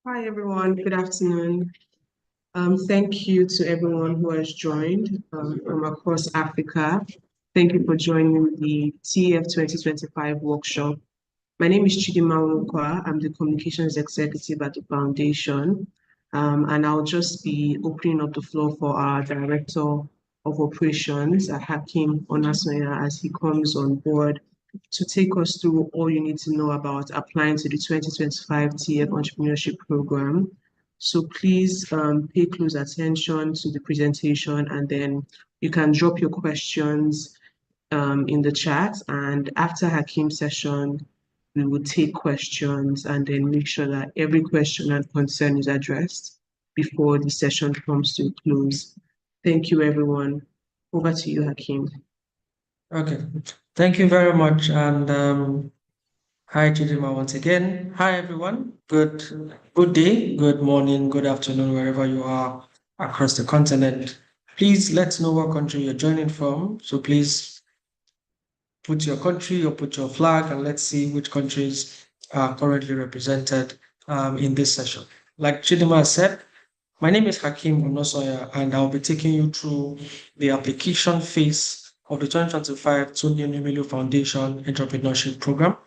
Hi, everyone. Good afternoon. Thank you to everyone who has joined from across Africa. Thank you for joining the TEF 2025 workshop. My name is Chidima Nwokwa. I'm the Communications Executive at the Foundation. And I'll just be opening up the floor for our Director of Operations, Hakim Onasoya, as he comes on board to take us through all you need to know about applying to the 2025 TF Entrepreneurship Program. So please pay close attention to the presentation, and then you can drop your questions in the chat. And after Hakim's session, we will take questions and then make sure that every question and concern is addressed before the session comes to a close. Thank you, everyone. Over to you, Hakim. Okay, thank you very much. And hi, Chidima, once again. Hi, everyone. Good day, good morning, good afternoon, wherever you are across the continent. Please let us know what country you're joining from. So please put your country or put your flag, and let's see which countries are currently represented in this session. Like Chidima said, my name is Hakim Onosoya, and I'll be taking you through the application phase of the 2025 Tunde Numelu Foundation Entrepreneurship Program.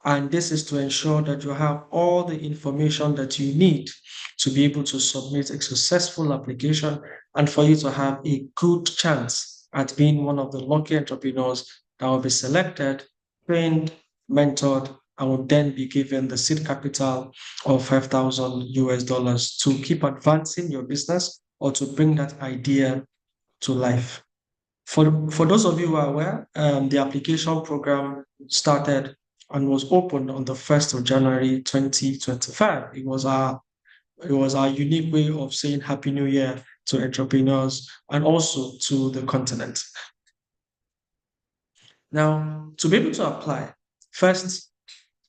And this is to ensure that you have all the information that you need to be able to submit a successful application and for you to have a good chance at being one of the lucky entrepreneurs that will be selected, trained, mentored, and will then be given the seed capital of 5,000 US dollars to keep advancing your business or to bring that idea to life. For those of you who are aware, the application program started and was opened on the 1st of January 2025. It was our unique way of saying Happy New Year to entrepreneurs and also to the continent. Now, to be able to apply, first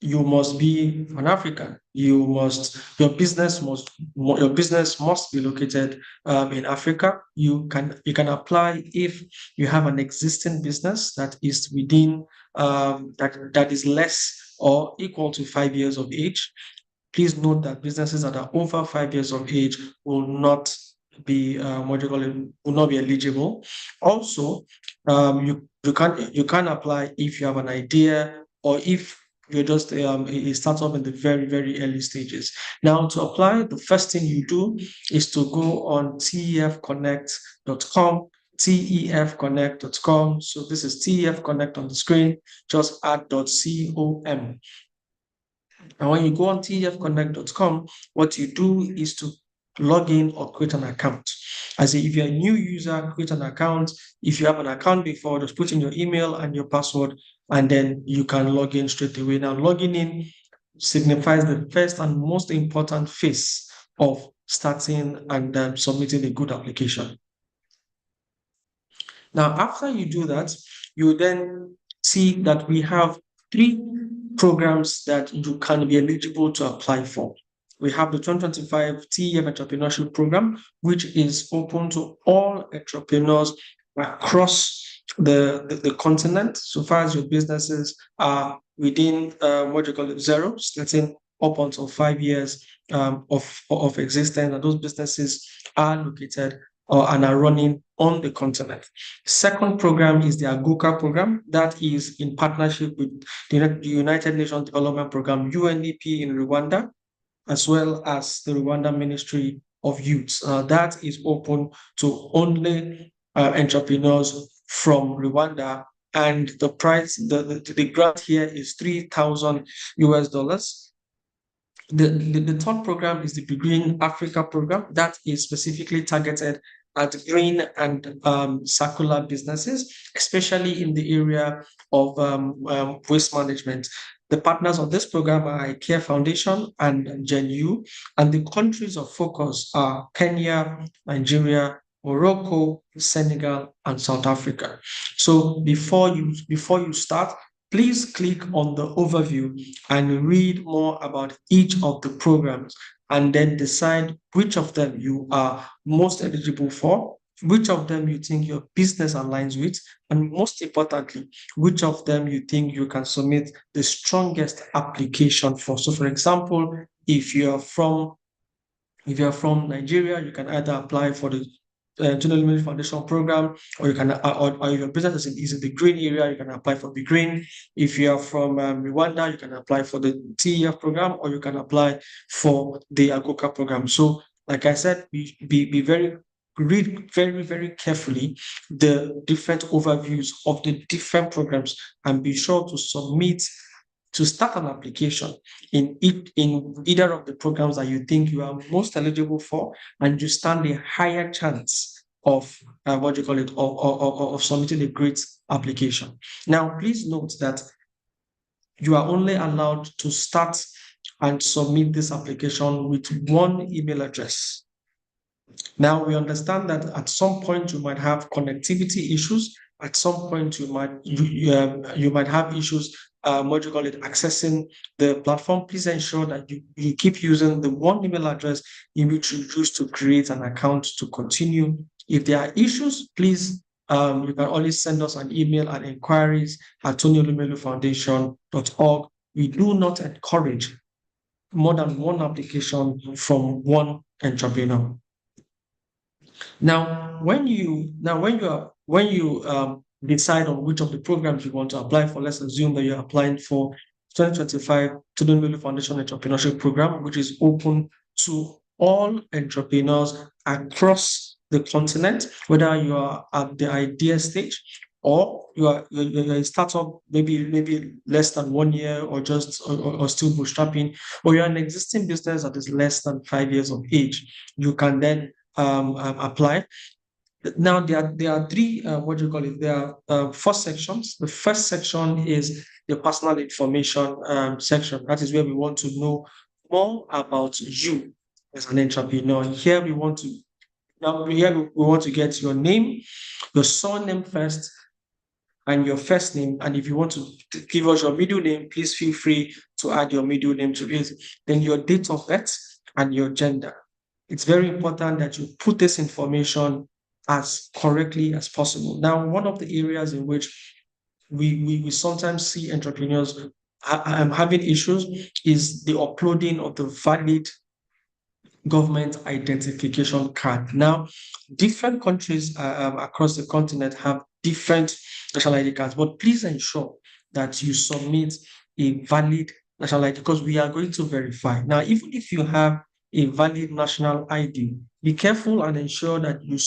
you must be an African. Your business must be located in Africa. You can apply if you have an existing business that is within that is less or equal to 5 years of age. Please note that businesses that are over 5 years of age will not be will not be eligible. Also, you can apply if you have an idea or if you're just a startup in the very, very early stages. Now, to apply, the first thing you do is to go on tefconnect.com, tefconnect.com. So this is TEF Connect on the screen, just add .com. And when you go on tefconnect.com, what you do is to log in or create an account. I say if you're a new user, create an account. If you have an account before, just put in your email and your password, and then you can log in straight away. Now, logging in signifies the first and most important phase of starting and submitting a good application. Now, after you do that, you then see that we have 3 programs that you can be eligible to apply for. We have the 2025 TEF Entrepreneurship Program, which is open to all entrepreneurs across the continent, so far as your businesses are within what you call it, zero, starting up until 5 years of existence, and those businesses are located and are running on the continent. Second program is the AGUKA program that is in partnership with the United Nations Development Program, UNDP in Rwanda, as well as the Rwanda Ministry of Youth. That is open to only entrepreneurs from Rwanda, and the price, the grant here is 3,000 US dollars. The third program is the Green Africa program that is specifically targeted at green and circular businesses, especially in the area of waste management. The partners of this program are IKEA Foundation and GenU, and the countries of focus are Kenya, Nigeria, Morocco, Senegal, and South Africa. So before you start, please click on the overview and read more about each of the programs, and then decide which of them you are most eligible for, which of them you think your business aligns with, and most importantly, which of them you think you can submit the strongest application for. So, for example, if you are from If you're from Nigeria, you can either apply for the General Military Foundation program, or you can, or if your business is in the green area, you can apply for the green. If you are from Rwanda, you can apply for the TEF program, or you can apply for the AGOKA program. So, like I said, read very, very carefully the different overviews of the different programs, and be sure to submit to start an application in either of the programs that you think you are most eligible for, and you stand a higher chance of of submitting a great application. Now, please note that you are only allowed to start and submit this application with one email address. Now, we understand that at some point you might have connectivity issues. At some point you might have issues, accessing the platform. Please ensure that you keep using the one email address in which you used to create an account to continue. If there are issues, please you can always send us an email at inquiries@tonyolumelufoundation.org. We do not encourage more than one application from one entrepreneur. Now, when you decide on which of the programs you want to apply for, let's assume that you're applying for 2025 Tony Elumelu Foundation Entrepreneurship Program, which is open to all entrepreneurs across the continent, whether you are at the idea stage or you're a startup, maybe less than 1 year, or still bootstrapping, or you're an existing business that is less than 5 years of age. You can then apply. Now there are three there are 4 sections. The first section is the personal information section. That is where we want to know more about you as an entrepreneur. Here we want to get your name, your surname first, and your first name. And if you want to give us your middle name, please feel free to add your middle name to it. Then your date of birth and your gender. It's very important that you put this information as correctly as possible. Now, one of the areas in which we sometimes see entrepreneurs having issues is the uploading of the valid government identification card. Now, different countries across the continent have different national ID cards, but please ensure that you submit a valid national ID, because we are going to verify. Now, even if you have a valid national ID, be careful and ensure that you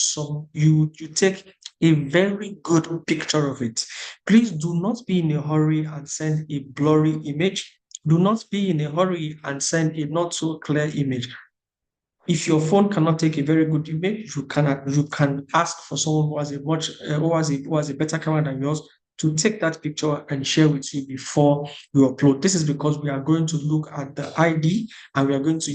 take a very good picture of it. Please do not be in a hurry and send a blurry image. Do not be in a hurry and send a not so clear image. If your phone cannot take a very good image, you can ask for someone who has a better camera than yours to take that picture and share with you before you upload. This is because we are going to look at the ID, and we are going to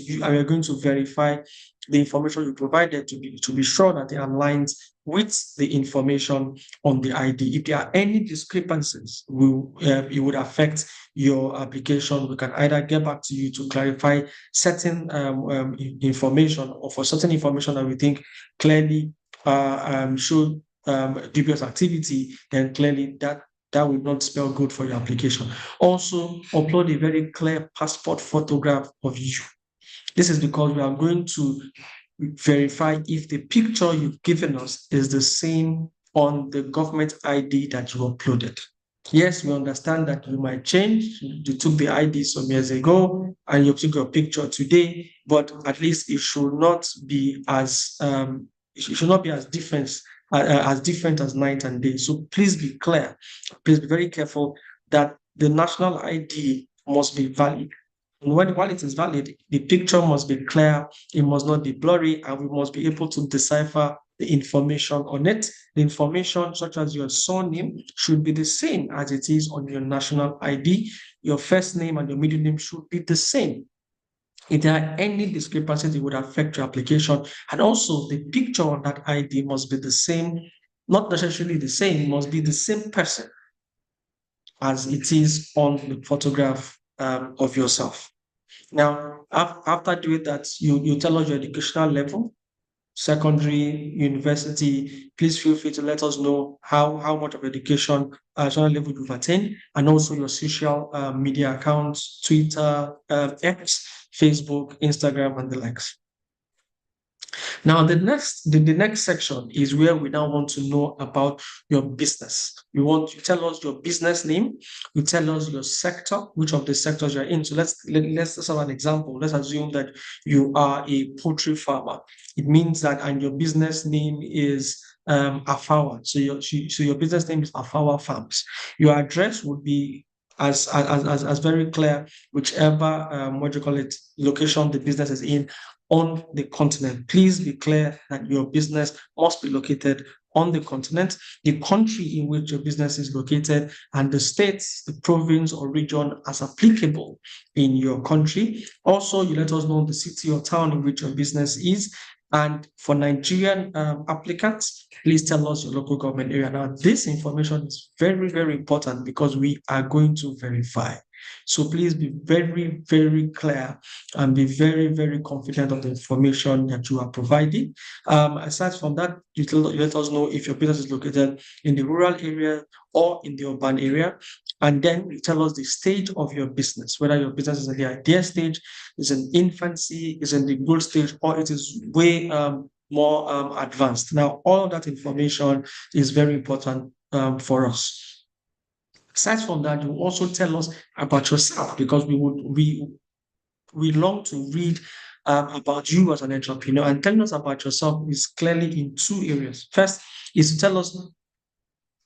verify the information you provided to be sure that it aligns with the information on the ID. If there are any discrepancies, it would affect your application. We can either get back to you to clarify certain information, or for certain information that we think clearly show dubious activity, then clearly that would not spell good for your application. Also, upload a very clear passport photograph of you. This is because we are going to verify if the picture you've given us is the same on the government ID that you uploaded. Yes, we understand that you might change. You took the ID some years ago and you took your picture today, but at least it should not be as different as night and day. So please be clear. Please be very careful that the national ID must be valid. And while it is valid, the picture must be clear, it must not be blurry, and we must be able to decipher the information on it. The information, such as your surname, should be the same as it is on your national ID. Your first name and your middle name should be the same. If there are any discrepancies, it would affect your application. And also, the picture on that ID must be the same, not necessarily the same, must be the same person as it is on the photograph of yourself. Now, after doing that, you tell us your educational level, secondary, university. Please feel free to let us know how much of education level you've attained, and also your social media accounts, Twitter, X, Facebook, Instagram, and the likes. Now, the next section is where we now want to know about your business. You tell us your business name, you tell us your sector, which of the sectors you're in. So let's have an example. Let's assume that you are a poultry farmer. It means that, and your business name is Afawa. So your business name is Afawa Farms. Your address would be as very clear, whichever what do you call it, location the business is in on the continent. Please be clear that your business must be located on the continent, the country in which your business is located, and the states, the province or region as applicable in your country. Also, you let us know the city or town in which your business is. And for Nigerian applicants, please tell us your local government area. Now, this information is very, very important because we are going to verify. So please be very, very clear and be very, very confident of the information that you are providing. Aside from that, you let us know if your business is located in the rural area or in the urban area. And then you tell us the stage of your business, whether your business is in the idea stage, is in infancy, is in the growth stage, or it is way more advanced. Now, all that information is very important for us. Aside from that, you also tell us about yourself because we long to read about you as an entrepreneur, and telling us about yourself is clearly in two areas. First is to tell us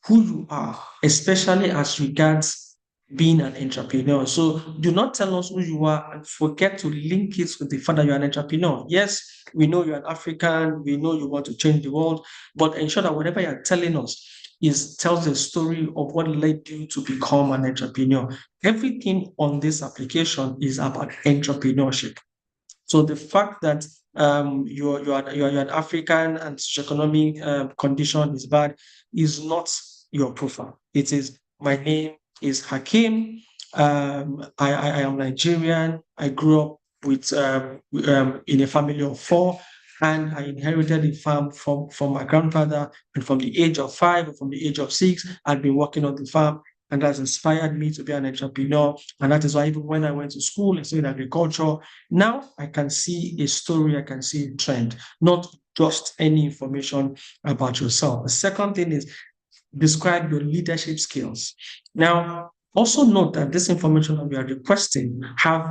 who you are, especially as regards being an entrepreneur. So do not tell us who you are and forget to link it with the fact that you're an entrepreneur. Yes, we know you're an African, we know you want to change the world, but ensure that whatever you're telling us tells the story of what led you to become an entrepreneur. Everything on this application is about entrepreneurship. So the fact that you're an African and socioeconomic condition is bad is not your profile. It is, my name is Hakim. I am Nigerian. I grew up with in a family of four, and I inherited a farm from my grandfather. And from the age of 5 or from the age of 6, I'd been working on the farm, and that's inspired me to be an entrepreneur. And that is why even when I went to school and studied agriculture, now I can see a story, I can see a trend, not just any information about yourself. The second thing is describe your leadership skills. Now, also note that this information that we are requesting have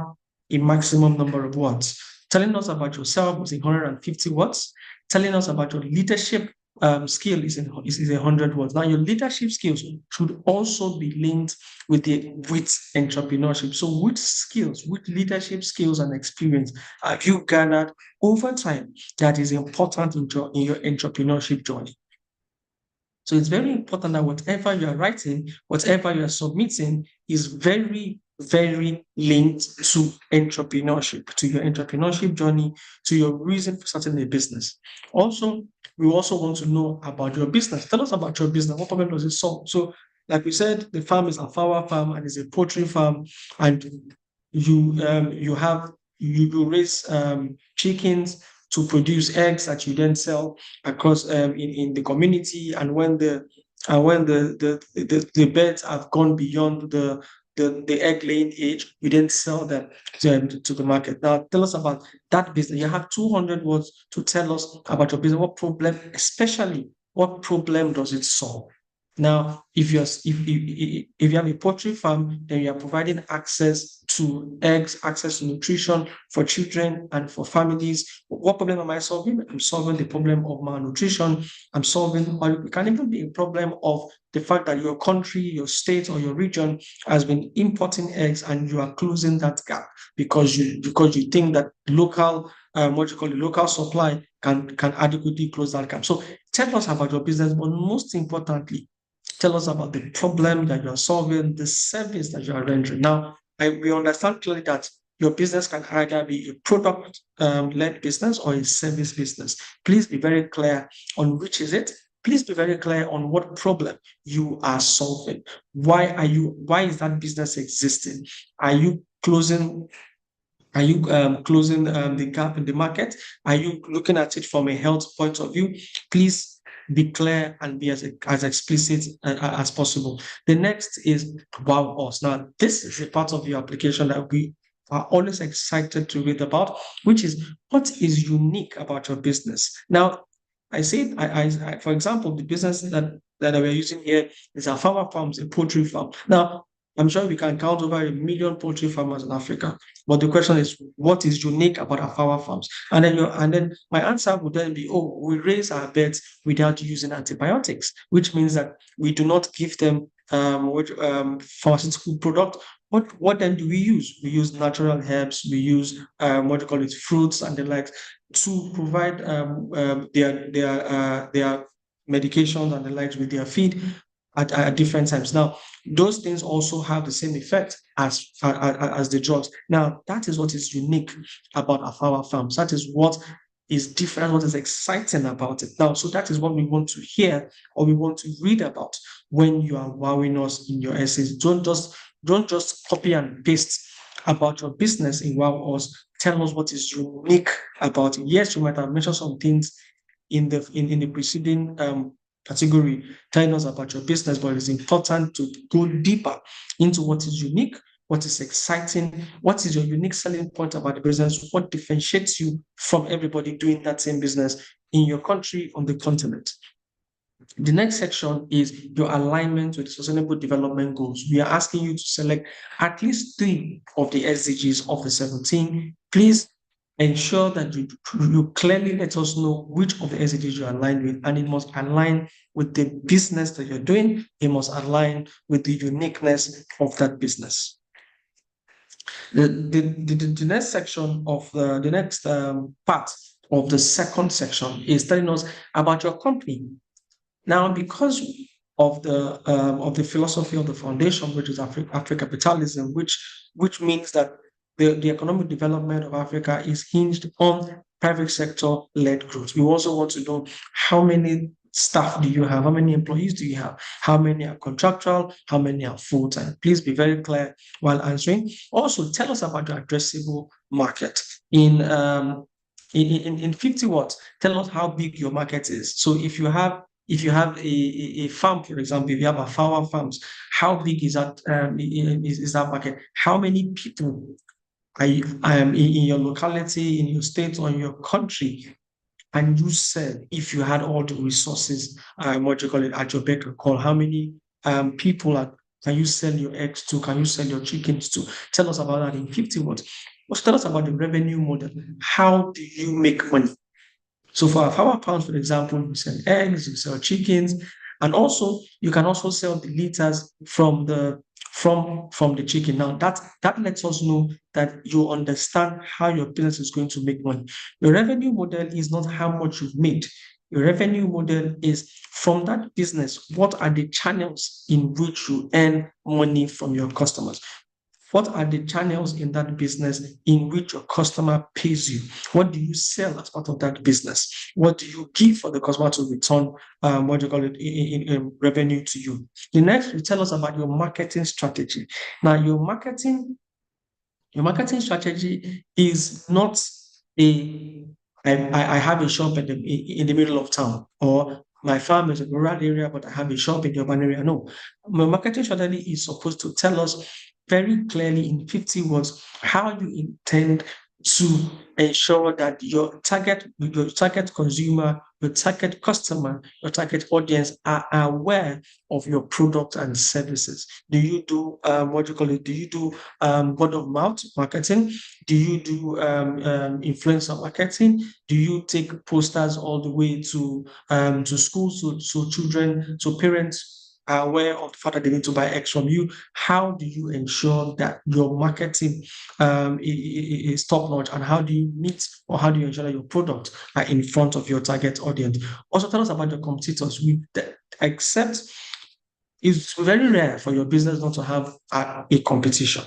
a maximum number of words. Telling us about yourself is 150 words. Telling us about your leadership skill is 100 words. Now, your leadership skills should also be linked with entrepreneurship. So, which leadership skills and experience have you garnered over time that is important in your entrepreneurship journey? So it's very important that whatever you are writing, whatever you are submitting is very, very linked to entrepreneurship, to your entrepreneurship journey, to your reason for starting a business. Also, we also want to know about your business. Tell us about your business. What problem does it solve? So, like we said, the farm is a flower farm and it's a poultry farm, and you raise chickens to produce eggs that you then sell across in the community. And when the birds have gone beyond the egg laying age, you then sell them to the market. Now, tell us about that business. You have 200 words to tell us about your business. Especially what problem does it solve? Now, if you have a poultry farm, then you are providing access to eggs, access to nutrition for children and for families. What problem am I solving? I'm solving the problem of malnutrition. Or it can even be a problem of the fact that your country, your state, or your region has been importing eggs, and you are closing that gap because you think that local local supply can adequately close that gap. So tell us about your business, but most importantly, tell us about the problem that you are solving, the service that you are rendering. Now, we understand clearly that your business can either be a product led business or a service business. Please be very clear on which is it. Please be very clear on what problem you are solving. Why is that business existing? Are you closing the gap in the market? Are you looking at it from a health point of view? Please be clear and be as explicit as possible. The next is wow us. Now, this is a part of your application that we are always excited to read about, which is what is unique about your business. Now, I say, for example, the business that we're using here is a farmer farms, a poultry farm. Now, I'm sure we can count over 1 million poultry farmers in Africa. But the question is, what is unique about our farmer farms? And then my answer would then be, oh, we raise our birds without using antibiotics, which means that we do not give them pharmaceutical product. What then do we use? We use natural herbs, we use what do you call it, fruits and the like, to provide their medications and the likes with their feed at different times. Now, those things also have the same effect as the drugs. Now, that is what is unique about our farms. That is what is different, what is exciting about it. Now, so that is what we want to hear or we want to read about when you are wowing us in your essays. Don't just copy and paste about your business in Wow Us. Tell us what is unique about it. Yes, you might have mentioned some things in the preceding category telling us about your business, but it's important to go deeper into what is unique, what is exciting, what is your unique selling point about the business, what differentiates you from everybody doing that same business in your country, on the continent. The next section is your alignment with Sustainable Development Goals. We are asking you to select at least 3 of the SDGs of the 17. Please ensure that you clearly let us know which of the SDGs you are aligned with, and it must align with the business that you're doing. It must align with the uniqueness of that business. The next section of the next part of the second section is telling us about your company. Now, because of the philosophy of the foundation, which is Africapitalism, which means that the economic development of Africa is hinged on private sector led growth. We also want to know how many staff do you have, how many employees do you have, how many are contractual, how many are full time. Please be very clear while answering. Also, tell us about your addressable market in 50 words. Tell us how big your market is. So if you have a farm, for example, if you have a farmer farms, how big is that is that market? How many people are in your locality, in your state, or in your country? And you said if you had all the resources, what you call it, at your beck and call, how many people can you sell your eggs to? Can you sell your chickens to? Tell us about that in 50 words. Also tell us about the revenue model. How do you make money? So for our farmer pounds, for example, we sell eggs, we sell chickens, and also you can also sell the litters from the chicken. Now that lets us know that you understand how your business is going to make money. Your revenue model is not how much you've made. Your revenue model is from that business, what are the channels in which you earn money from your customers? What are the channels in that business in which your customer pays you? What do you sell as part of that business? What do you give for the customer to return, what do you call it, in revenue to you? The next, you tell us about your marketing strategy. Now, your marketing strategy is not I have a shop in the middle of town, or my farm is a rural area, but I have a shop in the urban area. No, my marketing strategy is supposed to tell us very clearly in 50 words how you intend to ensure that your target consumer, your target customer, your target audience are aware of your product and services. Do you do what do you call it? Do you do word of mouth marketing? Do you do influencer marketing? Do you take posters all the way to schools, so children, so parents are aware of the fact that they need to buy X from you? How do you ensure that your marketing is top notch, and how do you meet, or how do you ensure that your products are in front of your target audience? Also, tell us about your competitors. Except it's very rare for your business not to have a competition,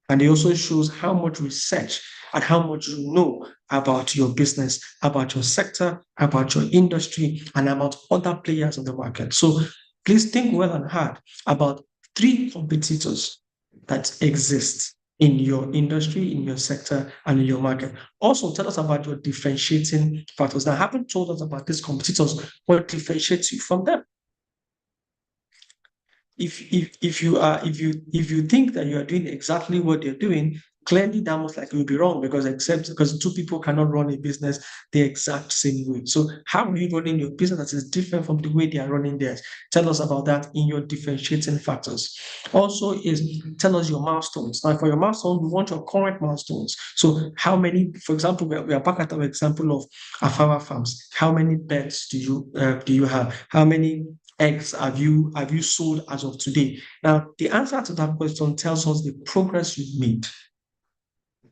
and it also shows how much research and how much you know about your business, about your sector, about your industry, and about other players in the market. So please think well and hard about 3 competitors that exist in your industry, in your sector, and in your market. Also, tell us about your differentiating factors. Now, I haven't told us about these competitors. What differentiates you from them? If you think that you are doing exactly what they're doing, clearly that most likely will be wrong because two people cannot run a business the exact same way. So how are you running your business that is different from the way they are running theirs? Tell us about that in your differentiating factors. Also is tell us your milestones. Now for your milestones, we want your current milestones. So how many, for example, we are back at our example of Afara Farms. How many beds do you have? How many eggs have you sold as of today? Now, the answer to that question tells us the progress you've made.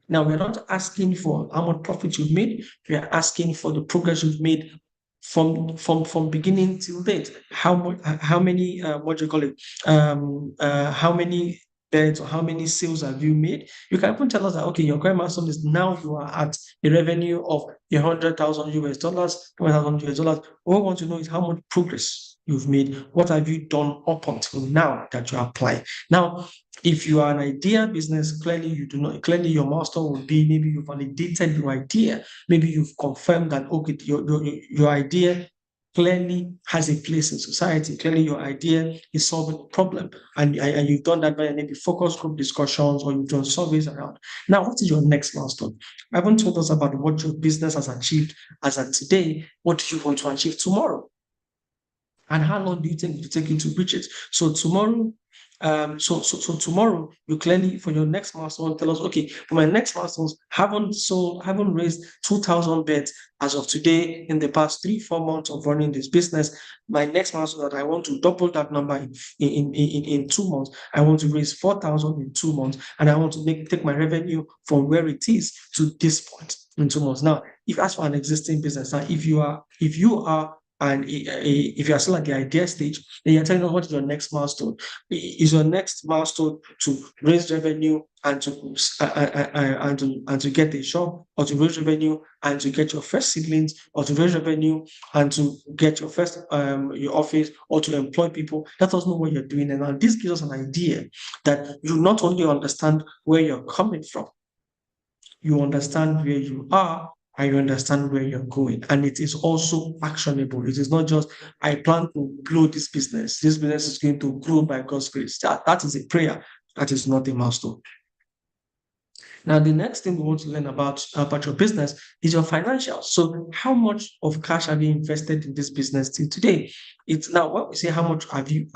Now, we're not asking for how much profit you've made. We are asking for the progress you've made from beginning till date. How many what do you call it? How many beds or how many sales have you made? You can even tell us that okay, your current milestone is now you are at a revenue of $100,000, $1,000. What we want to know is how much progress you've made. What have you done up until now that you apply? Now, if you are an idea business, clearly your milestone will be maybe you validated your idea, maybe you've confirmed that okay, your idea clearly has a place in society. Clearly, your idea is solving a problem, and you've done that by maybe focus group discussions or you've done surveys around. Now, what is your next milestone? I haven't told us about what your business has achieved as of today. What do you want to achieve tomorrow? And how long do you think it will take you to reach it? So tomorrow, tomorrow you clearly for your next milestone tell us, okay, for my next milestones, haven't raised 2,000 beds as of today in the past 3-4 months of running this business. My next milestone that I want to double that number in 2 months. I want to raise 4,000 in 2 months, and I want to take my revenue from where it is to this point in 2 months. Now, if as for an existing business, now if you are and if you are still at the idea stage, then you're telling us what is your next milestone. Is your next milestone to raise revenue and to get a shop, or to raise revenue and to get your first seedlings, or to raise revenue and to get your first your office, or to employ people? Let us know what you're doing, and now this gives us an idea that you not only understand where you're coming from, you understand where you are, and you understand where you're going. And it is also actionable. It is not just, I plan to grow this business. This business is going to grow by God's grace. That is a prayer. That is not a milestone. Now, the next thing we want to learn about your business is your financials. So, how much of cash have you invested in this business till today? It's now when we say how much have you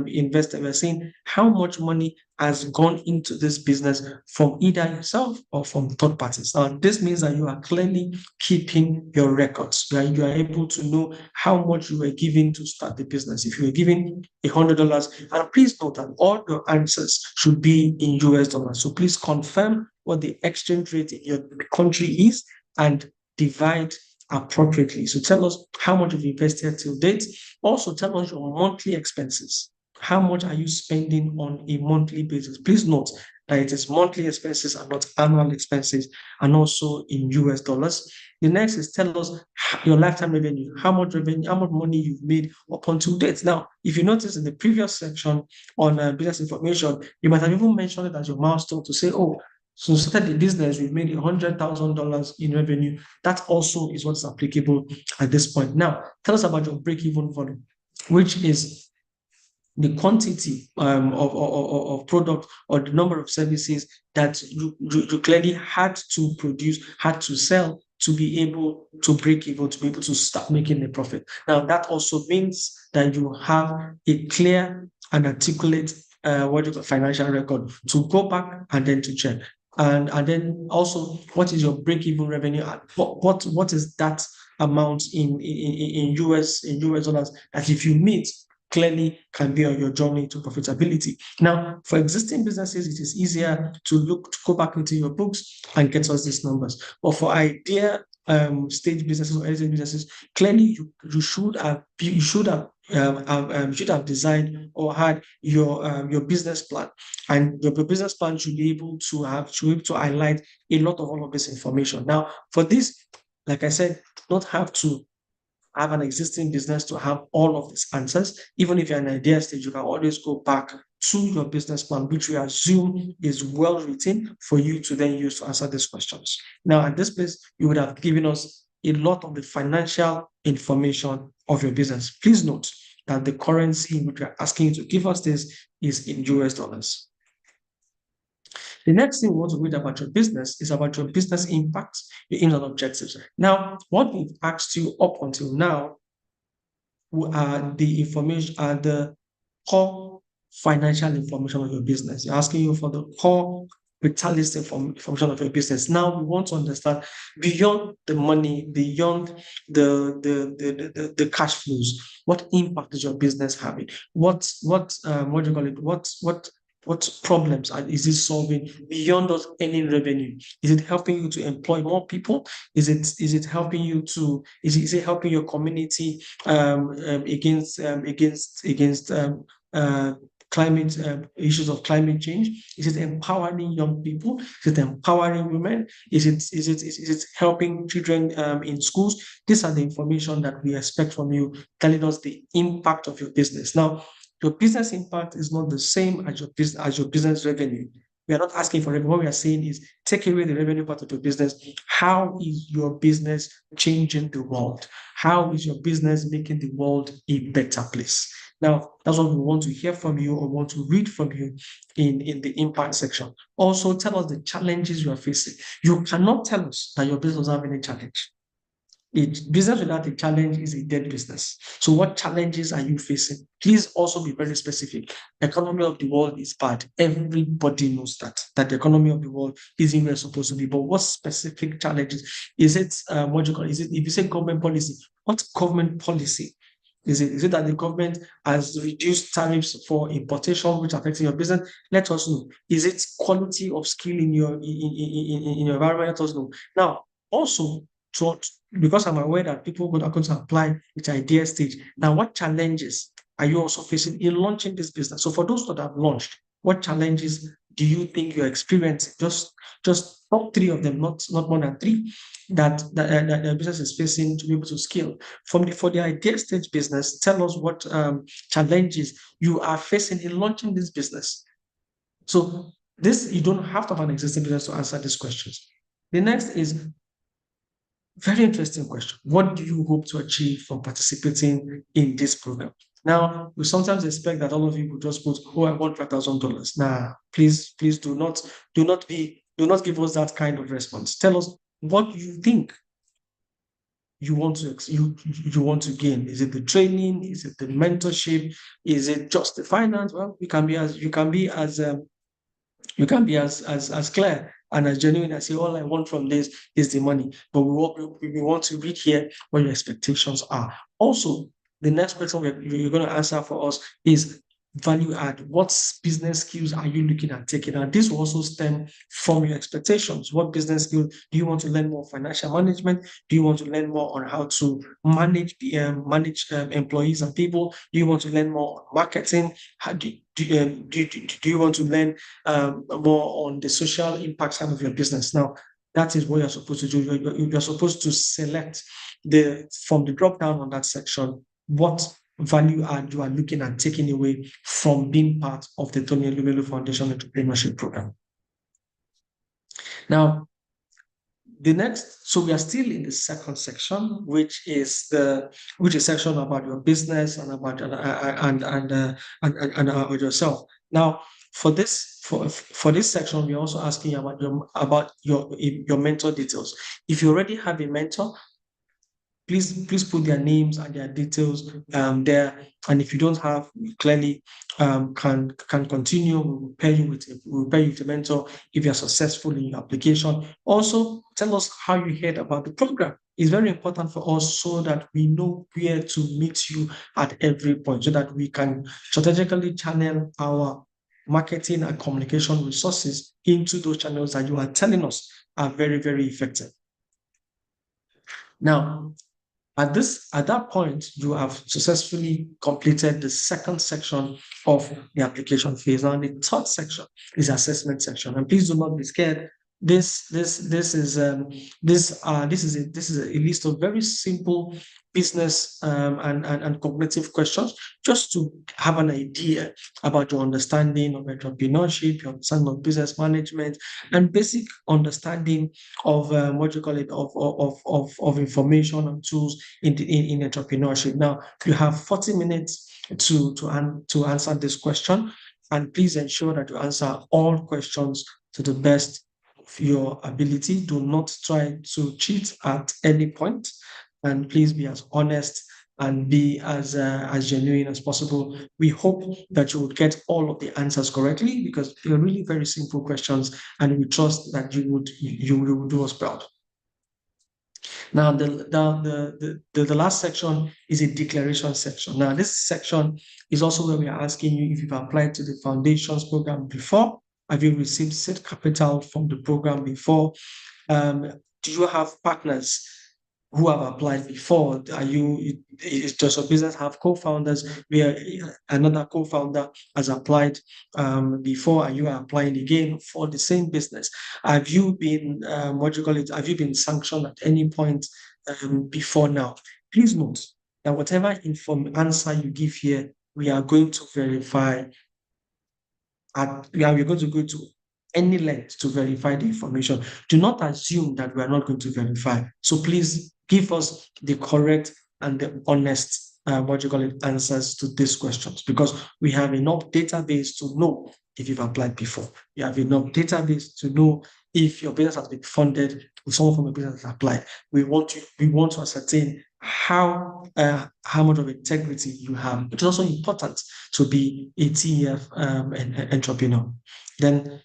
invested, we're saying how much money has gone into this business from either yourself or from third parties. Now, this means that you are clearly keeping your records. You are able to know how much you were giving to start the business. If you were giving $100, and please note that all your answers should be in US dollars. So please confirm what the exchange rate in your country is and divide appropriately. So tell us how much you've invested till date. Also tell us your monthly expenses. How much are you spending on a monthly basis? Please note that it is monthly expenses and not annual expenses, and also in US dollars. The next is tell us your lifetime revenue, how much money you've made up until date. Now, if you notice in the previous section on business information, you might have even mentioned it as your milestone to say, oh, so started the business, we've made $100,000 in revenue. That also is what's applicable at this point. Now, tell us about your break-even volume, which is the quantity of product or the number of services that you clearly had to produce, had to sell to be able to break even, to be able to start making a profit. Now, that also means that you have a clear and articulate financial record to go back and then to check. And then also, what is your break-even revenue? What is that amount in US dollars that if you meet, clearly can be on your journey to profitability. Now, for existing businesses, it is easier to go back into your books and get us these numbers. But for idea stage businesses or early stage businesses, clearly you should have designed or had your business plan, and your business plan should be able to highlight a lot of all of this information. Now, for this, like I said, not have to have an existing business to have all of these answers. Even if you're in an idea stage, you can always go back to your business plan, which we assume is well written for you to then use to answer these questions. Now, at this place, you would have given us a lot of the financial information of your business. Please note that the currency in which we're asking you to give us this is in US dollars. The next thing we want to read about your business is about your business impact, your aims and objectives. Now, what we've asked you up until now are the information, are the core financial information of your business. You're asking you for the core vitalist information of your business. Now we want to understand beyond the money, beyond the cash flows, what impact is your business having? What do you call it? What problems is it solving beyond just any revenue? Is it helping you to employ more people? Is it helping you to is it helping your community against climate issues of climate change? Is it empowering young people? Is it empowering women? Is it helping children in schools? These are the information that we expect from you, telling us the impact of your business. Now, your business impact is not the same as your business revenue. We are not asking for revenue. What we are saying is take away the revenue part of your business. How is your business changing the world? How is your business making the world a better place? Now, that's what we want to hear from you or want to read from you in the impact section. Also, tell us the challenges you are facing. You cannot tell us that your business doesn't have any challenge. A business without a challenge is a dead business. So what challenges are you facing? Please also be very specific. The economy of the world is bad. Everybody knows that the economy of the world isn't where it's supposed to be. But what specific challenges? Is it what you call? Is it if you say government policy? What government policy? Is it that the government has reduced tariffs for importation, which affects your business? Let us know. Is it quality of skill in your environment? Let us know. Now, also, because I'm aware that people are going to apply with idea stage. Now, what challenges are you also facing in launching this business? So for those that have launched, what challenges do you think you're experiencing? Just top three of them, not more than three, that the business is facing to be able to scale. For the idea stage business, tell us what challenges you are facing in launching this business. So this, you don't have to have an existing business to answer these questions. The next is very interesting question. What do you hope to achieve from participating in this program? Now, we sometimes expect that all of you would just put, oh, I want $5,000. Nah, please do not give us that kind of response. Tell us what you think you want to gain. Is it the training? Is it the mentorship? Is it just the finance? Well, you can be as clear and as genuine as say, all I want from this is the money. But we want to read here what your expectations are. Also, the next question you're going to answer for us is value add. What business skills are you looking at taking? And this will also stem from your expectations. What business skills do you want to learn more? Financial management? Do you want to learn more on how to manage employees and people? Do you want to learn more on marketing? How do you want to learn more on the social impact side of your business? Now, that is what you're supposed to do. You're supposed to select from the drop down on that section what value add you are looking at taking away from being part of the Tony Elumelu Foundation Entrepreneurship Program. Now, so we are still in the second section, which is section about your business and about yourself. Now, for this section, we're also asking about your mentor details. If you already have a mentor, please put their names and their details there. And if you don't have, clearly can continue. We'll pair you with a mentor if you're successful in your application. Also, tell us how you heard about the program. It's very important for us so that we know where to meet you at every point, so that we can strategically channel our marketing and communication resources into those channels that you are telling us are very, very effective. Now, at that point, you have successfully completed the second section of the application phase. Now, the third section is assessment section, and please do not be scared. This is a list of very simple business and cognitive questions, just to have an idea about your understanding of entrepreneurship, your understanding of business management, and basic understanding of of information and tools in entrepreneurship. Now, you have 40 minutes to answer this question, and please ensure that you answer all questions to the best of your ability. Do not try to cheat at any point, and please be as honest and be as genuine as possible. We hope that you would get all of the answers correctly, because they're really very simple questions, and we trust that you will do us proud. Now, the last section is a declaration section. Now, this section is also where we are asking you if you've applied to the foundations program before. Have you received seed capital from the program before? Do you have partners who have applied before? Does your business have co-founders where another co-founder has applied before and you are applying again for the same business? Have you been, have you been sanctioned at any point before now? Please note that whatever answer you give here, we are going to verify we're going to go to any length to verify the information. Do not assume that we are not going to verify. So please give us the correct and the honest answers to these questions, because we have enough database to know if you've applied before. You have enough database to know if your business has been funded, if someone from your business has applied. We want to ascertain how much of integrity you have. It's also important to be a TEF entrepreneur. Then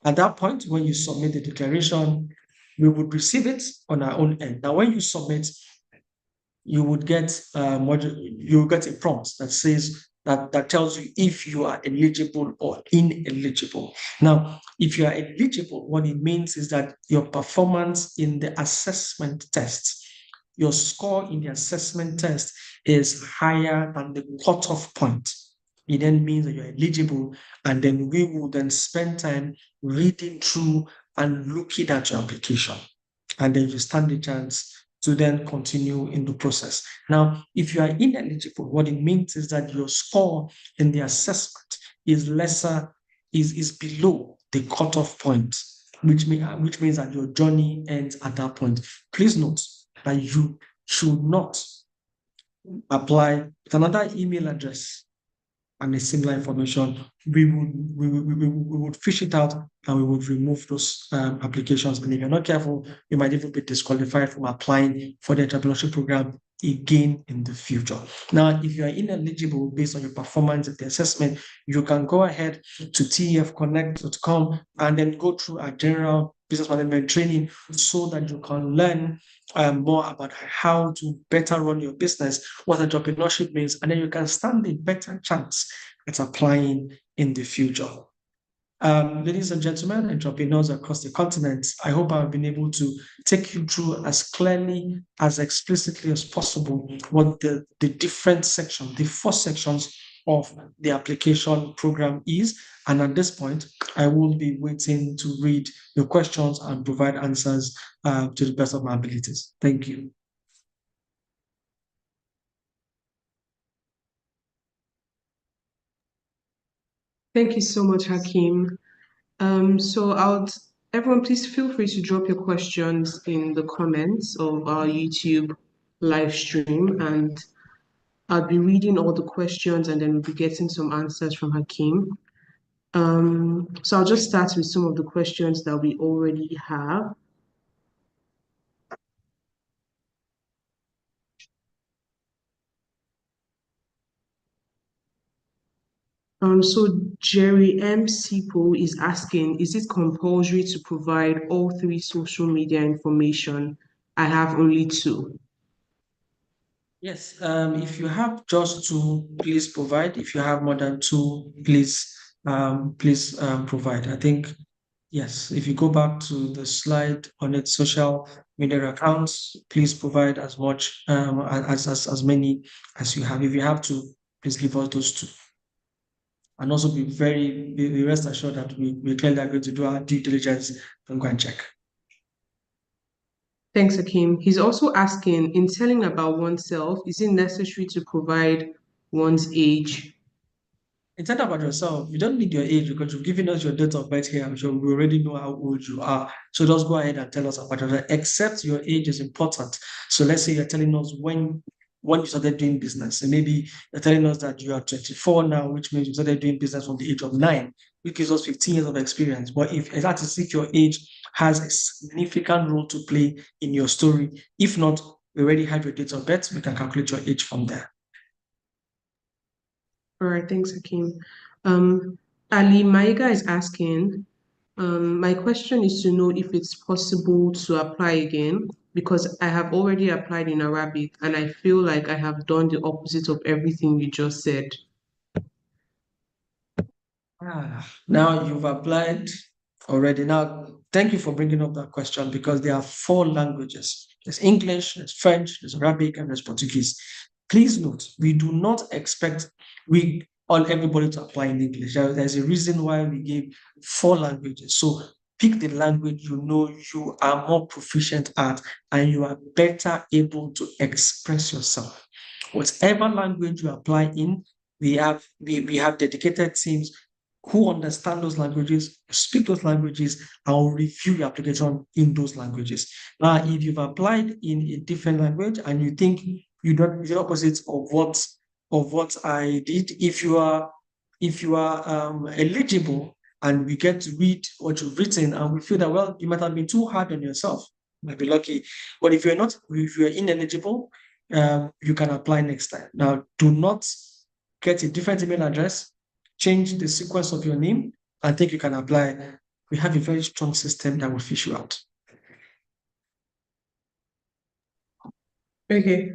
at that point, when you submit the declaration, we would receive it on our own end. Now, when you submit, you would get a prompt that says that tells you if you are eligible or ineligible. Now, if you are eligible, what it means is that your performance in the assessment test, your score in the assessment test is higher than the cutoff point. It then means that you're eligible, and then we will then spend time reading through and looking at your application. And then you stand the chance to then continue in the process. Now, if you are ineligible, what it means is that your score in the assessment is below the cutoff point, which means that your journey ends at that point. Please note that you should not apply with another email address and a similar information. We would fish it out and we would remove those applications. And if you're not careful, you might even be disqualified from applying for the entrepreneurship program again in the future. Now, if you are ineligible based on your performance at the assessment, you can go ahead to tefconnect.com and then go through a general business management training so that you can learn more about how to better run your business, what entrepreneurship means, and then you can stand a better chance at applying in the future. Ladies and gentlemen, entrepreneurs across the continent, I hope I've been able to take you through as clearly, as explicitly as possible what the different sections, the 4 sections of the application program is. And at this point, I will be waiting to read your questions and provide answers to the best of my abilities. Thank you. Thank you so much, Hakeem. Everyone, please feel free to drop your questions in the comments of our YouTube live stream, and I'll be reading all the questions and then we'll be getting some answers from Hakeem. So I'll just start with some of the questions that we already have. So Jerry M. Sipo is asking, is it compulsory to provide all 3 social media information? I have only 2. Yes, if you have just 2, please provide. If you have more than 2, please provide. I think, yes, if you go back to the slide on its social media accounts, please provide as much as many as you have. If you have 2, please give us those 2. And also be rest assured that we clearly are going to do our due diligence and go and check. Thanks, Hakeem. He's also asking, in telling about oneself, is it necessary to provide one's age? In telling about yourself, you don't need your age because you've given us your date of birth here. I'm sure we already know how old you are. So just go ahead and tell us about yourself, except your age is important. So let's say you're telling us when when you started doing business. And maybe you're telling us that you are 24 now, which means you started doing business from the age of 9, which gives us 15 years of experience. But if that is if your age has a significant role to play in your story, if not, we already have your date of birth, we can calculate your age from there. All right, thanks, Hakeem. Ali Maiga is asking, my question is to know if it's possible to apply again because I have already applied in Arabic and I feel like I have done the opposite of everything you just said. Now you've applied already. Now, thank you for bringing up that question because there are 4 languages. There's English, there's French, there's Arabic, and there's Portuguese. Please note, we do not expect everybody to apply in English. There's a reason why we gave 4 languages. So pick the language you know you are more proficient at and you are better able to express yourself. Whatever language you apply in, we have dedicated teams who understand those languages, speak those languages, and will review your application in those languages. Now, if you've applied in a different language and you think you don't the opposite of what I did, if you are eligible and we get to read what you've written and we feel that well, you might have been too hard on yourself, you might be lucky. But if you're ineligible, you can apply next time. Now, do not get a different email address, change the sequence of your name, I think you can apply. We have a very strong system that will fish you out. Okay.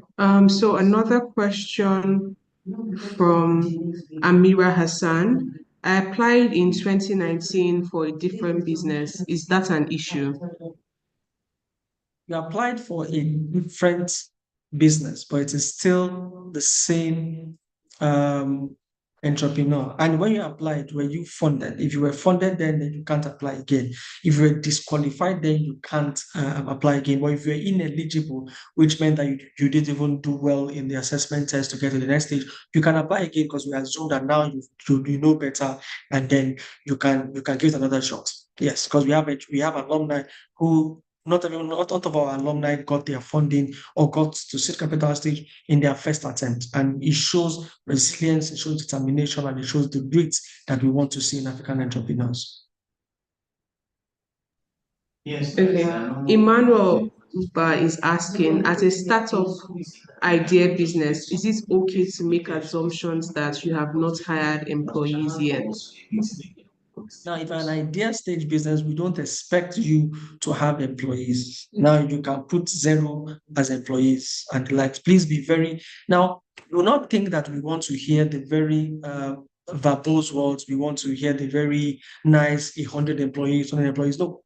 So another question from Amira Hassan. I applied in 2019 for a different business. Is that an issue? You applied for a different business, but it is still the same entrepreneur. And when you applied, were you funded? If you were funded, then you can't apply again. If you were disqualified, then you can't apply again. But if you're ineligible, which meant that you didn't even do well in the assessment test to get to the next stage, you can apply again because we assume that now you know better, and then you can give it another shot. Yes, because we have alumni who not all of our alumni got their funding or got to seed capital stage in their first attempt. And it shows resilience, it shows determination, and it shows the grit that we want to see in African entrepreneurs. Yes. Okay. Emmanuel is asking, as a startup idea business, is it okay to make assumptions that you have not hired employees yet? Now, if an idea stage business, we don't expect you to have employees. Now, you can put 0 as employees and like, please be very. Now, do not think that we want to hear the very verbose words. We want to hear the very nice 100 employees, 200 employees. No,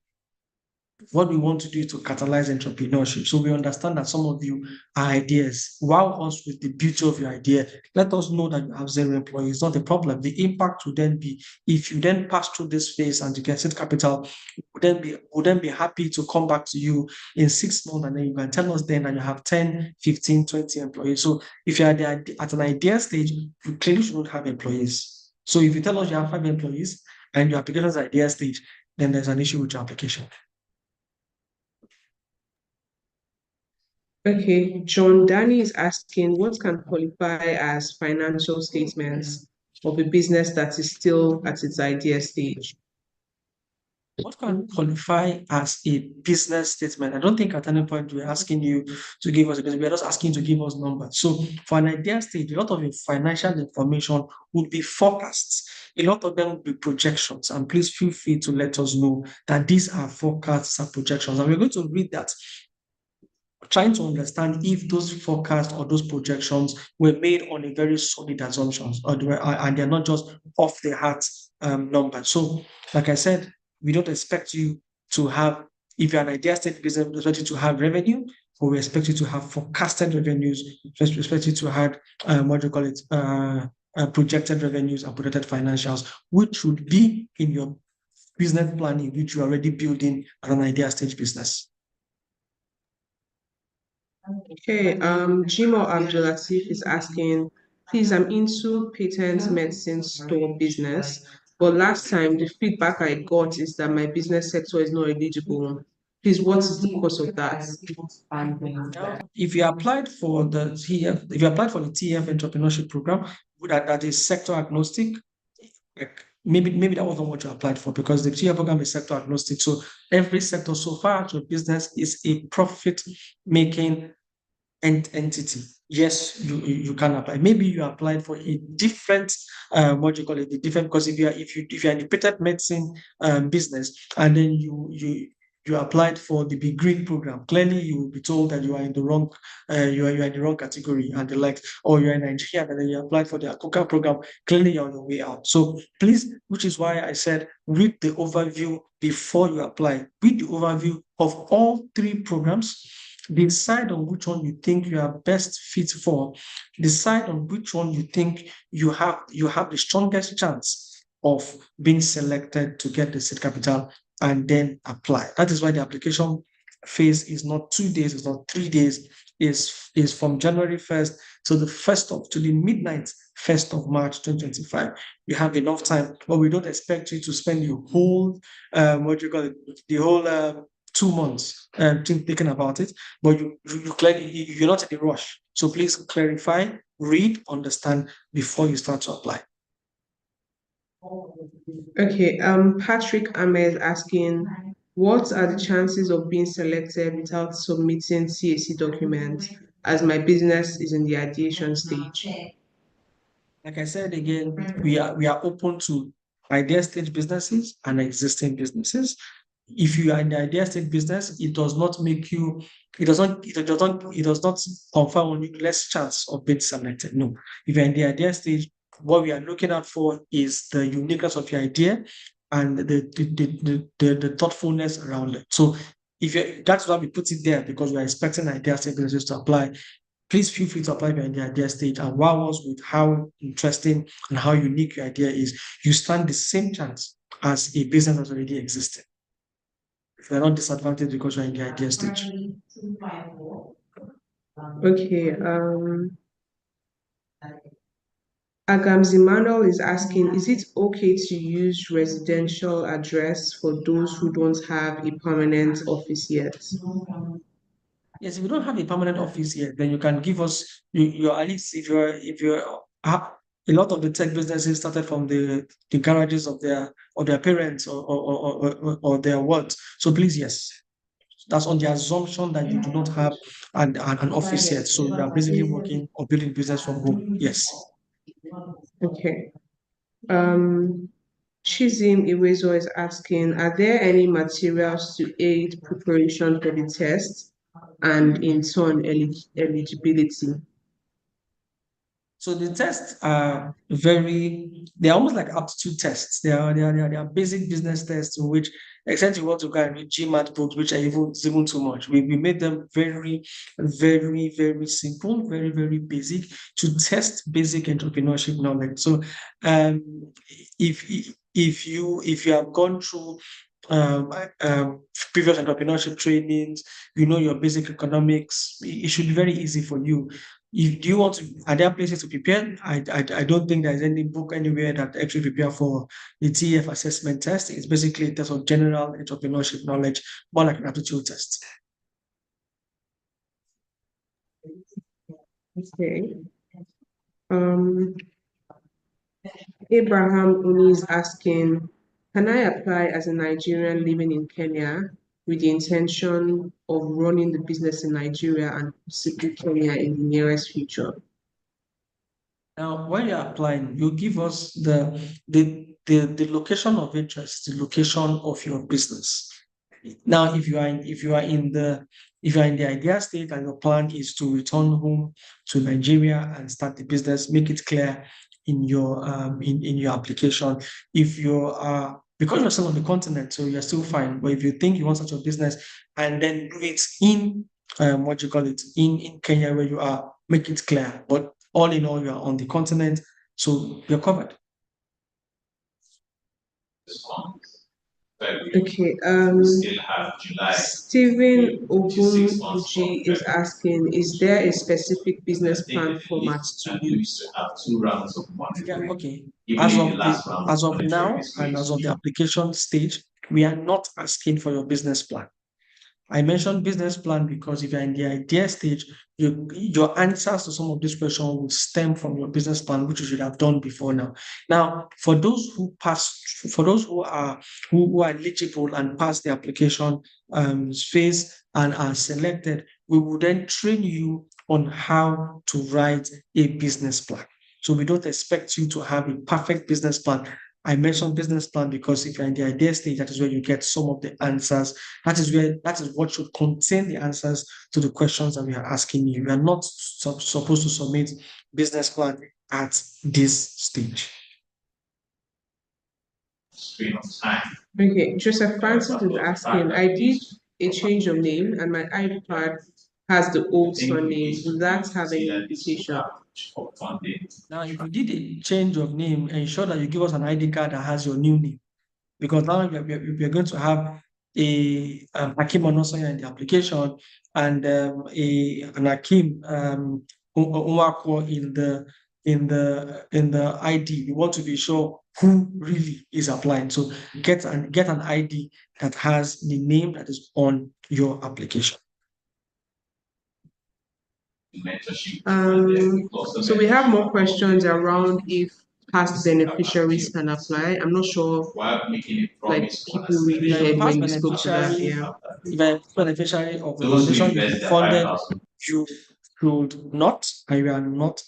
what we want to do is to catalyze entrepreneurship. So we understand that some of you are ideas. Wow us with the beauty of your idea. Let us know that you have 0 employees. Not a problem. The impact would then be if you then pass through this phase and you get seed capital, would then be happy to come back to you in 6 months, and then you can tell us then that you have 10, 15, 20 employees. So if you're at an idea stage, you clearly shouldn't have employees. So if you tell us you have 5 employees and your application is at idea stage, then there's an issue with your application. Okay, John Danny is asking, what can qualify as financial statements of a business that is still at its idea stage? What can qualify as a business statement? I don't think at any point we're asking you to give us a business. We're just asking you to give us numbers. So for an idea stage, a lot of your financial information would be forecasts. A lot of them will be projections. And please feel free to let us know that these are forecasts and projections. And we're going to read that, trying to understand if those forecasts or those projections were made on a very solid assumptions, and they're not just off the heart numbers. So, like I said, we don't expect you to have, if you're an idea state business, we expect you to have revenue, but we expect you to have forecasted revenues, we expect you to have projected revenues and projected financials, which would be in your business planning, which you're already building as an idea stage business. Okay, Jimo Abdulatif is asking, please, I'm into patent medicine store business, but last time the feedback I got is that my business sector is not eligible. Please, what is the cost of that? Now, if you applied for the TF entrepreneurship program that is sector agnostic, like maybe that wasn't what you applied for, because the TF program is sector agnostic. So every sector, so far as your business is a profit making entity, yes, you can apply. Maybe you applied for a different what you call it, the different, because if you're in the patent medicine business, and then you applied for the Big Green program, clearly you will be told that you are in the wrong you are in the wrong category and the like, or you're in Nigeria and then you applied for the Akuka program, clearly you're on your way out. So please, which is why I said read the overview before you apply. Read the overview of all three programs. Decide on which one you think you are best fit for. Decide on which one you think you have the strongest chance of being selected to get the seed capital, and then apply. That is why the application phase is not 2 days, it's not 3 days, is from January 1st to the midnight 1st of March 2025. You have enough time, but we don't expect you to spend your whole the whole 2 months thinking about it, but you clearly you're not in a rush. So please clarify, read, understand before you start to apply. Okay, Patrick Ahmed asking, what are the chances of being selected without submitting CAC documents, as my business is in the ideation stage? Like I said again, we are open to idea stage businesses and existing businesses. If you are in the idea stage business, it does not confer on you less chance of being selected. No. If you're in the idea stage, what we are looking out for is the uniqueness of your idea and the thoughtfulness around it. So that's why we put it there, because we are expecting idea stage businesses to apply. Please feel free to apply in the idea stage and wow us with how interesting and how unique your idea is. You stand the same chance as a business that's already existing. If you're not disadvantaged because you're in the idea stage. Okay, Agams Emmanuel is asking, is it okay to use residential address for those who don't have a permanent office yet? Yes, if you don't have a permanent office yet, then you can give us your at least if you're a lot of the tech businesses started from the garages of their parents or their what. So please, yes. That's on the assumption that you do not have an office yet. So you are basically working or building business from home. Yes. Okay. Chizim Iwezo is asking, are there any materials to aid preparation for the test and in turn eligibility? So the tests are they're almost like aptitude tests. They are basic business tests in which, except you want to go and read GMAT books, which are even too much. We made them very, very, very simple, very, very basic to test basic entrepreneurship knowledge. So if you have gone through um, previous entrepreneurship trainings, you know your basic economics, it should be very easy for you. Are there places to prepare? I don't think there's any book anywhere that actually prepare for the TF assessment test. It's basically a test of general entrepreneurship knowledge, more like an aptitude test. Okay. Abraham Uni is asking, can I apply as a Nigerian living in Kenya with the intention of running the business in Nigeria and possibly Kenya in the nearest future? Now, when you're applying, you give us the location of interest, the location of your business. Now, if you are in the idea state and your plan is to return home to Nigeria and start the business, make it clear in your in your application. If you are, because you're still on the continent, so you're still fine. But if you think you want such a business and then do it in in Kenya where you are, make it clear. But all in all, you are on the continent, so you're covered. Okay, Stephen Ogunbuji is asking, is there a specific business plan format to use? Yeah, okay. As of now and as of the application stage, we are not asking for your business plan. I mentioned business plan because if you're in the idea stage, your answers to some of these questions will stem from your business plan, which you should have done before now. Now, for those who are eligible and pass the application phase and are selected, we will then train you on how to write a business plan. So we don't expect you to have a perfect business plan. I mentioned business plan because if you're in the idea stage, that is where you get some of the answers. That is what should contain the answers to the questions that we are asking you. You are not supposed to submit business plan at this stage. Okay, Joseph Francis is asking, I did a change of name and my ID card has the old surname. Will that have any implication? Now, if you did a change of name, ensure that you give us an ID card that has your new name, because now we are going to have Hakim Onosoya in the application and an Hakim Nwakwo in the ID. We want to be sure who really is applying. So get an ID that has the name that is on your application. So we have more questions around if past beneficiaries can apply. I'm not sure, like people really heard when we spoke to that. Yeah. If a beneficiary of the foundation is funded, you should not, and you are not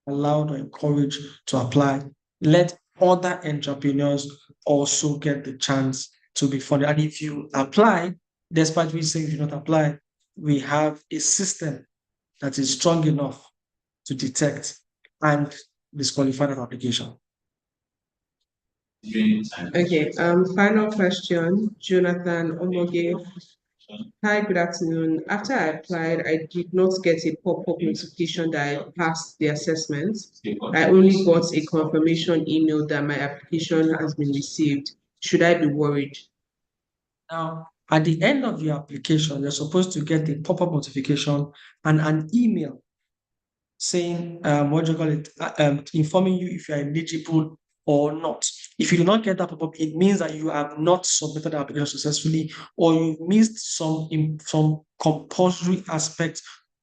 allowed or encouraged to apply. Let other entrepreneurs also get the chance to be funded. And if you apply, despite we saying you do not apply, we have a system that is strong enough to detect and disqualify that application. Okay, final question, Jonathan Omoge. Hi, good afternoon. After I applied, I did not get a pop-up notification that I passed the assessment. I only got a confirmation email that my application has been received. Should I be worried? Now, at the end of your application, you're supposed to get the pop-up notification and an email saying, informing you if you're eligible or not. If you do not get that pop-up, it means that you have not submitted the application successfully, or you missed some compulsory aspects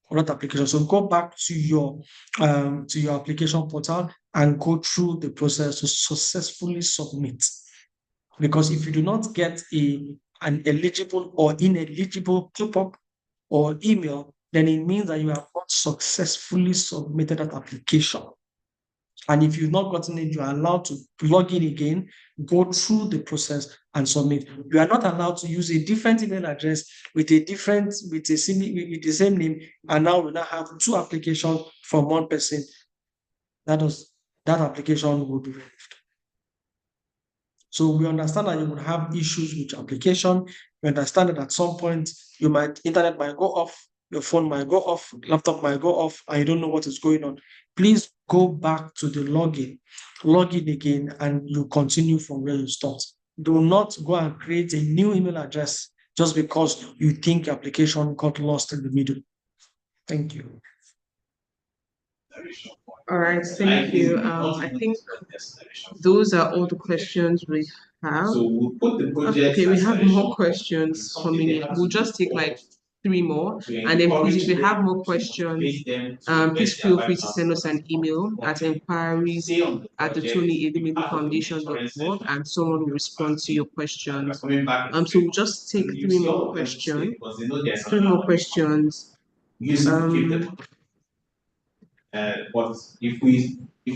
of that application. So go back to your application portal and go through the process to successfully submit. Because if you do not get an eligible or ineligible pop-up or email, then it means that you have not successfully submitted that application. And if you've not gotten it, you are allowed to log in again, go through the process and submit. You are not allowed to use a different email address with the same name, and now we now have two applications from one person. That application will be removed. So we understand that you would have issues with your application. We understand that at some point internet might go off, your phone might go off, laptop might go off, and you don't know what is going on. Please go back to the login, log in again, and you continue from where you start. Do not go and create a new email address just because you think your application got lost in the middle. Thank you. All right, thank you. I think those are all the questions we have. Okay, we have more questions coming in. We'll just take like 3 more, and then please, if you have more questions, please feel free to send us an email at enquiries@tonyedumelu-foundation.org, and someone will respond to your questions. So we'll just take 3 more questions. But if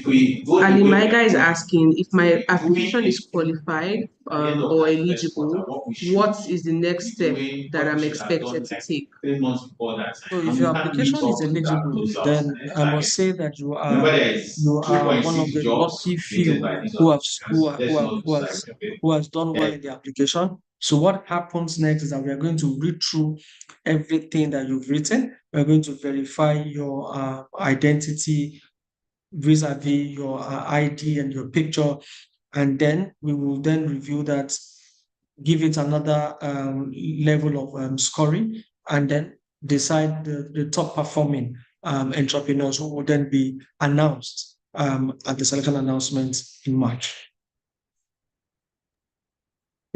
we go, Ali Maiga is asking if my application is qualified or eligible, what is the next step that I'm expected to take? 3 months before that. So if your application is eligible, then I must say that you are one of the lucky few who has done well in the application. So what happens next is that we are going to read through everything that you've written. We're going to verify your identity vis-a-vis your ID and your picture, and then we will then review that, give it another level of scoring, and then decide the top performing entrepreneurs who will then be announced at the selection announcement in March.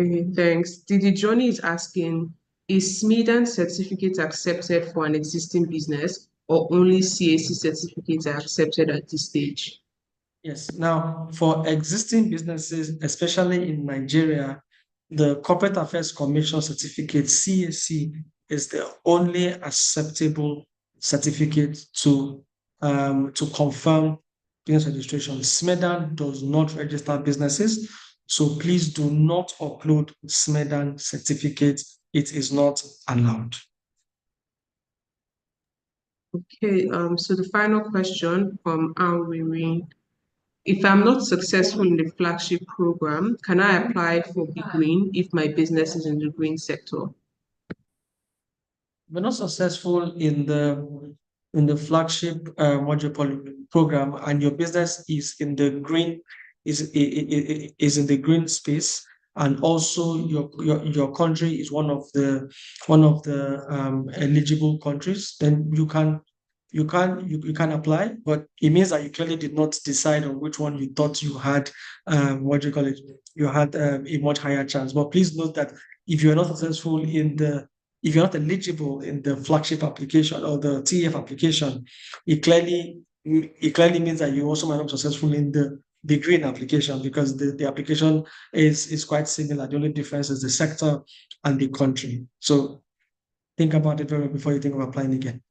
Okay, thanks. Didi Johnny is asking, Is SMEDAN certificate accepted for an existing business, or only CAC certificates are accepted at this stage? Yes. Now, for existing businesses, especially in Nigeria, the Corporate Affairs Commission certificate, CAC, is the only acceptable certificate to confirm business registration. SMEDAN does not register businesses, so please do not upload SMEDAN certificates. It is not allowed. Okay, so the final question from Anne. If I'm not successful in the flagship program, can I apply for the green if my business is in the green sector? We're not successful in the flagship module program, and your business is in the green is in the green space, and also your country is one of the eligible countries, then you can apply, but it means that you clearly did not decide on which one you thought you had what do you call it, you had a much higher chance. But please note that if you're not successful if you're not eligible in the flagship application or the TEF application, it clearly means that you also might not be successful in the green application, because the application is quite similar. The only difference is the sector and the country. So think about it very well before you think of applying again.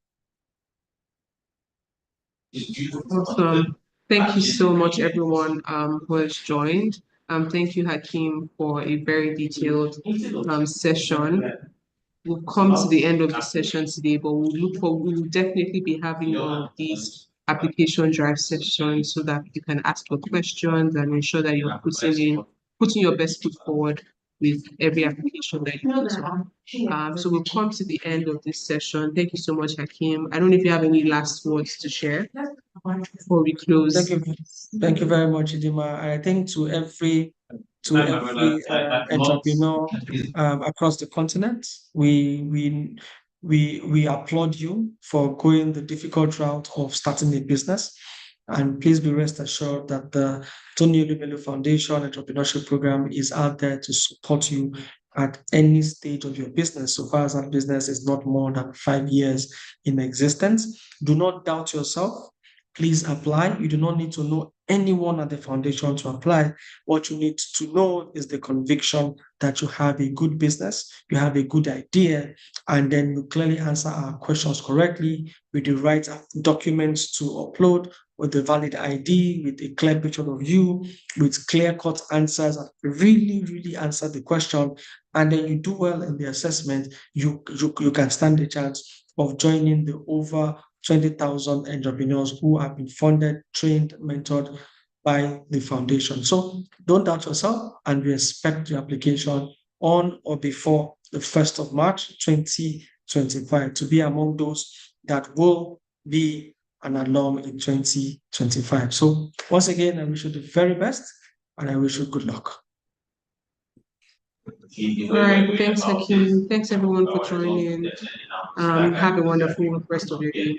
Awesome. Thank you so much, everyone who has joined. Thank you, Hakeem, for a very detailed session. We'll come to the end of the session today, but we will definitely be having all of these application drive sessions so that you can ask your questions and ensure that you're putting your best foot forward with every application that you put on. So we'll come to the end of this session. Thank you so much, Hakeem. I don't know if you have any last words to share before we close. Thank you very much, Idima. I think to every entrepreneur across the continent, we applaud you for going the difficult route of starting a business. And please be rest assured that the Tony Elumelu Foundation Entrepreneurship Program is out there to support you at any stage of your business, so far as that business is not more than 5 years in existence. Do not doubt yourself. Please apply. You do not need to know anyone at the foundation to apply. What you need to know is the conviction that you have a good business, you have a good idea, and then you clearly answer our questions correctly with the right documents to upload, with the valid ID, with a clear picture of you, with clear-cut answers that really, really answer the question, and then you do well in the assessment, you can stand a chance of joining the over 20,000 entrepreneurs who have been funded, trained, mentored by the foundation. So don't doubt yourself, and we expect your application on or before the 1st of March 2025 to be among those that will be an alum in 2025. So once again, I wish you the very best, and I wish you good luck. All right, thanks, Hakeem. Thanks everyone for joining. Have a wonderful rest of your day.